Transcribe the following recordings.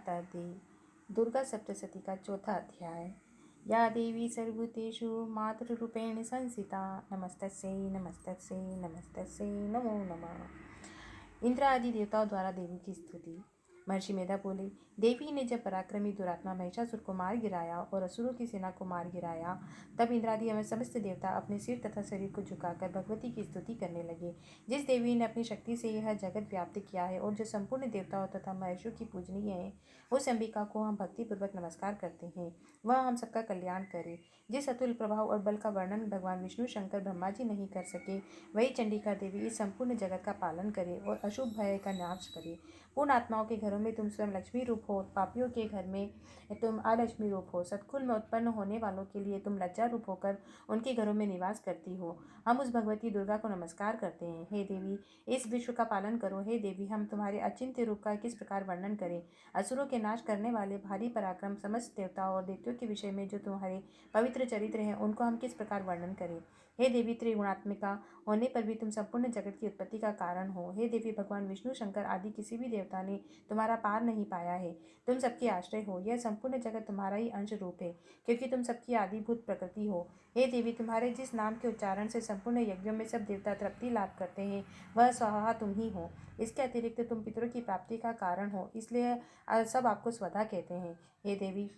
माता दी दुर्गा सप्तशती का चौथा अध्याय। या देवी सर्वभूतेषु मातृरूपेण संस्थिता नमस्तस्यै नमस्तस्यै नमस्तस्यै नमो नमः। इंद्र आदि देवताओं द्वारा देवी की स्तुति। महर्षि मेधा बोले, देवी ने जब पराक्रमी दुरात्मा महिषासुर को मार गिराया और असुरों की सेना को मार गिराया, तब इंद्रादि एवं समस्त देवता अपने सिर तथा शरीर को झुकाकर भगवती की स्तुति करने लगे। जिस देवी ने अपनी शक्ति से यह जगत व्याप्त किया है और जो संपूर्ण देवताओं तथा महर्षियों की पूजनीय है, उस अंबिका को हम भक्तिपूर्वक नमस्कार करते हैं। वह हम सबका कल्याण करे। जिस अतुल प्रभाव और बल का वर्णन भगवान विष्णु शंकर ब्रह्मा जी नहीं कर सके, वही चंडिका देवी इस संपूर्ण जगत का पालन करे और अशुभ भय का नाश करे। पूर्ण आत्माओं के घरों में तुम स्वयं लक्ष्मी रूप हो, पापियों के घर में तुम अलक्ष्मी रूप हो। सतकुल में उत्पन्न होने वालों के लिए तुम लज्जा रूप होकर उनके घरों में निवास करती हो। हम उस भगवती दुर्गा को नमस्कार करते हैं। हे देवी, इस विश्व का पालन करो। हे देवी, हम तुम्हारे अचिंत्य रूप का किस प्रकार वर्णन करें। असुरों के नाश करने वाले भारी पराक्रम समस्त देवताओं और दैत्यों के विषय में जो तुम्हारे पवित्र चरित्र हैं, उनको हम किस प्रकार वर्णन करें। हे देवी, त्रिगुणात्मिका होने पर भी तुम संपूर्ण जगत की उत्पत्ति का कारण हो। हे देवी, भगवान विष्णु शंकर आदि किसी भी देवता ने तुम्हारा पार नहीं पाया है। तुम सबकी आश्रय हो। यह संपूर्ण जगत तुम्हारा ही अंश रूप है, क्योंकि तुम सबकी आदिभूत प्रकृति हो। हे देवी, तुम्हारे जिस नाम के उच्चारण से संपूर्ण यज्ञों में सब देवता तृप्ति लाभ करते हैं, वह स्वाहा तुम ही हो। इसके अतिरिक्त तुम पितरों की प्राप्ति का कारण हो, इसलिए सब आपको स्वधा कहते हैं। हे देवी,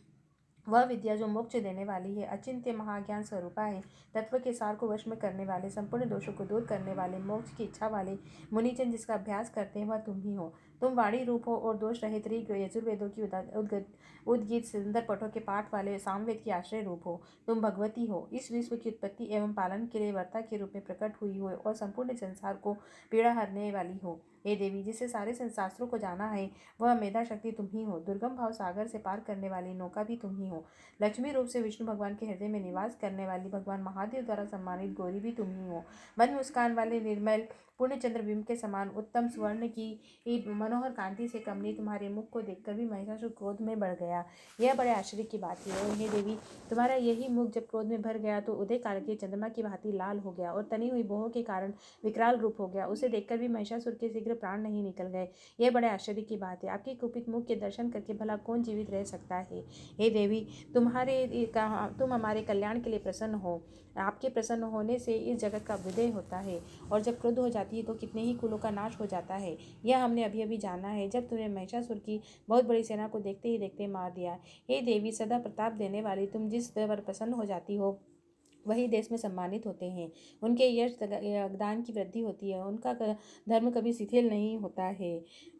वह विद्या जो मोक्ष देने वाली है, अचिंत्य महाज्ञान स्वरूपा है, तत्व के सार को वश में करने वाले, संपूर्ण दोषों को दूर करने वाले, मोक्ष की इच्छा वाले मुनिजन जिसका अभ्यास करते हैं, वह तुम ही हो। तुम वाणी रूप हो और दोष रहित ऋग यजुर्वेदों की उद्गीत सुंदर पठों के पाठ वाले सामवेद की आश्रय रूप हो। तुम भगवती हो, इस विश्व की उत्पत्ति एवं पालन के लिए वर्ता के रूप में प्रकट हुई हो और संपूर्ण संसार को पीड़ा हरने वाली हो। हे देवी, जिसे सारे शास्त्रों को जाना है, वह मेधा शक्ति तुम ही हो। दुर्गम भाव सागर से पार करने वाली नौका भी तुम ही हो। लक्ष्मी रूप से विष्णु भगवान के हृदय में निवास करने वाली भगवान महादेव द्वारा सम्मानित गौरी भी तुम ही हो। मन मुस्कान वाले निर्मल पूर्ण चंद्रबिंब के समान उत्तम स्वर्ण की मनोहर कांति से कमनी तुम्हारे मुख को देखकर भी महिषासुर क्रोध में बढ़ गया। यह बड़े आश्चर्य की बात है। हे देवी, तुम्हारा यही मुख जब क्रोध में भर गया तो उदय काल के चंद्रमा की भांति लाल हो गया और तनी हुई भौहों के कारण विकराल रूप हो गया। उसे देखकर भी महिषासुर के शीघ्र प्राण नहीं निकल गए। यह बड़े आश्चर्य की बात है। आपके कुपित मुख के दर्शन करके भला कौन जीवित रह सकता है। हे देवी, तुम हमारे कल्याण के लिए प्रसन्न हो। आपके प्रसन्न होने से इस जगत का विदय होता है और जब क्रोध हो जाती है तो कितने ही कुलों का नाश हो जाता है। यह हमने अभी अभी जाना है, जब तुमने महिषासुर की बहुत बड़ी सेना को देखते ही देखते मार दिया। हे देवी, सदा प्रताप देने वाली, तुम जिस पर प्रसन्न हो जाती हो, वही देश में सम्मानित होते हैं। उनके यश दान की वृद्धि होती है। उनका धर्म कभी शिथिल नहीं होता है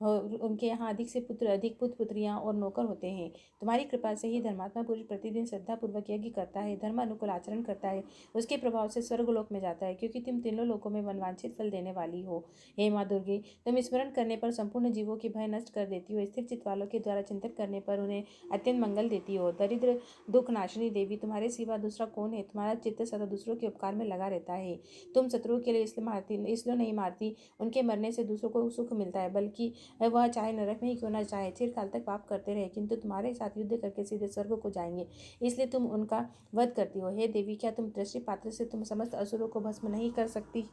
और उनके यहाँ अधिक पुत्र पुत्रियाँ और नौकर होते हैं। तुम्हारी कृपा से ही धर्मात्मा पुरुष प्रतिदिन श्रद्धापूर्वक यज्ञ करता है, धर्म अनुकूल आचरण करता है, उसके प्रभाव से स्वर्गलोक में जाता है, क्योंकि तुम तीनों लोकों में मनवांछित फल देने वाली हो। हे माँ दुर्गे, तुम स्मरण करने पर संपूर्ण जीवों की भय नष्ट कर देती हो। स्थिर चित्त वालों के द्वारा चिंतन करने पर उन्हें अत्यंत मंगल देती हो। दरिद्र दुख नाशिनी देवी, तुम्हारे सिवा दूसरा कौन है। तुम्हारा चित्त सदा दूसरों के उपकार में लगा रहता है। तुम शत्रुओं के लिए इसलिए नहीं मारती उनके मरने से दूसरों को सुख मिलता है, बल्कि वह चाहे नरक में ही क्यों न चाहे चिरकाल तक पाप करते रहे, किंतु तुम्हारे साथ युद्ध करके सीधे स्वर्ग को जाएंगे, इसलिए तुम उनका वध करती हो। हे देवी, क्या तुम दृष्टि पात्र से तुम समस्त असुरों को भस्म नहीं कर सकती।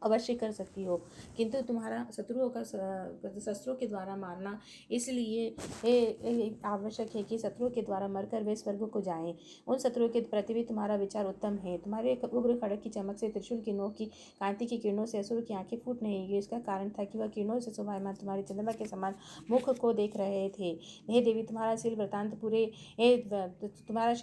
अवश्य कर सकती हो, किंतु तुम्हारा शत्रुओं का शस्त्रों के द्वारा मारना इसलिए आवश्यक है कि शत्रुओं के द्वारा मरकर वे स्वर्ग को जाएं। उन शत्रुओं के प्रति भी तुम्हारा विचार उत्तम है। तुम्हारे उग्र खड़ग की चमक से, त्रिशूल की नोक की कांति की किरणों से असुर की आंखें फूट नहीं गई। इसका कारण था कि वह किरणों से शोभायमान तुम्हारे चंद्रमा के समान मुख को देख रहे थे। हे देवी, तुम्हारा सिर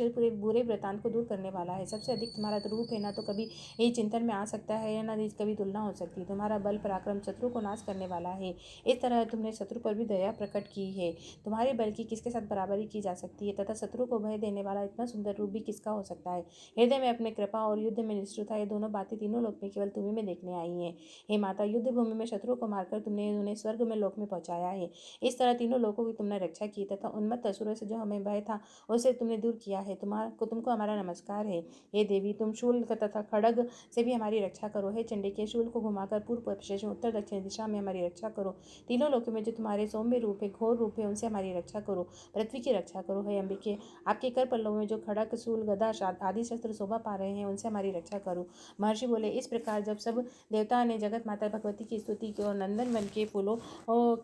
पूरे बुरे वृतांत को दूर करने वाला है। सबसे अधिक तुम्हारा रूप है, ना तो कभी ये चिंतन में आ सकता है, या ना कभी तुलना हो सकती। तुम्हारा बल पराक्रम शत्रु को नाश करने वाला है। इस तरह तुमने शत्रु पर भी दया प्रकट की है। तुम्हारे बल की किसके साथ बराबरी की जा सकती है, तथा शत्रु को भय देने वाला इतना सुंदर रूप भी किसका हो सकता है। हृदय में अपने कृपा और युद्ध में निष्ठुरता, ये दोनों बातें तीनों लोक में केवल तुम्ही में देखने आई हैं। हे माता, युद्ध भूमि में शत्रु को मारकर तुमने उन्हें स्वर्ग में लोक में पहुंचाया है। इस तरह तीनों लोकों की तुमने रक्षा की तथा उन्मत्त असुरों से जो हमें भय था, उसे तुमने दूर किया है। तुमको हमारा नमस्कार है। हे देवी, तुम शूल तथा खड़ग से भी हमारी रक्षा करो। हे चंडिकेश्वरी, त्रिशूल को घुमाकर पूर्व पश्चिम उत्तर दक्षिण दिशा में हमारी रक्षा करो। तीनों लोकों में जो तुम्हारे सौम्य रूप है, घोर रूप है, उनसे हमारी रक्षा करो। पृथ्वी की रक्षा करो। हे अंबिके, आपके कर पल्लवों में जो खड़ग, सूल, गदा आदि शस्त्र शोभा पा रहे हैं, उनसे हमारी रक्षा करो। महर्षि बोले, इस प्रकार जब सब देवता ने जगत माता भगवती की स्तुति की और नंदन वन के फूलों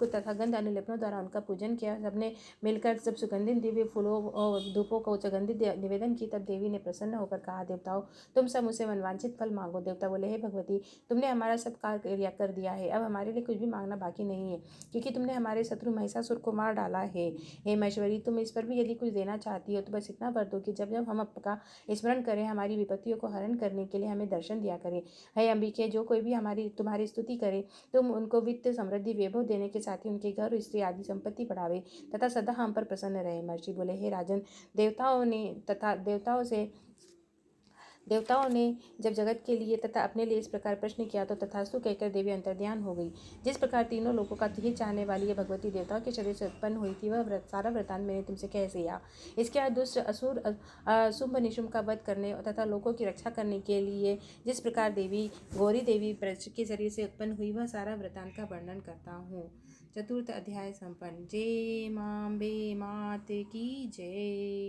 तथा गंध अनुलेपनों द्वारा उनका पूजन किया, सबने मिलकर जब सुगंधित दिव्य फूलों और धूपों को सुगंधित निवेदन की, तब देवी ने प्रसन्न होकर कहा, देवताओं, तुम सब मुझसे मनवांछित फल मांगो। देवता बोले, हे भगवती, तुमने हमारा सब कार्य कर दिया है, अब हमारे लिए कुछ भी मांगना बाकी नहीं है, क्योंकि तुमने हमारे शत्रु महिषासुर को मार डाला है। हे महेश्वरी, तुम इस पर भी यदि कुछ देना चाहती हो तो बस इतना वर दो कि जब जब हम आपका स्मरण करें, हमारी विपत्तियों को हरण करने के लिए हमें दर्शन दिया करें। हे अंबिके, जो कोई भी तुम्हारी स्तुति करे, तुम उनको वित्त, समृद्धि, वैभव देने के साथ ही उनके घर, स्त्री आदि संपत्ति बढ़ावे तथा सदा हम पर प्रसन्न रहे। महर्षि बोले, हे राजन, देवताओं ने जब जगत के लिए तथा अपने लिए इस प्रकार प्रश्न किया तो तथास्तु कहकर देवी अंतर्ध्यान हो गई। जिस प्रकार तीनों लोगों का हित चाहने वाली यह भगवती देवताओं के शरीर से उत्पन्न हुई थी, वह सारा वृतांत मैंने तुमसे कह दिया। इसके बाद दुष्ट असुर शुंभ निशुंभ का वध करने तथा लोगों की रक्षा करने के लिए जिस प्रकार देवी गौरी देवी के शरीर से उत्पन्न हुई, वह सारा वृतांत का वर्णन करता हूँ। चतुर्थ अध्याय संपन्न। जय मां बे मात की जय।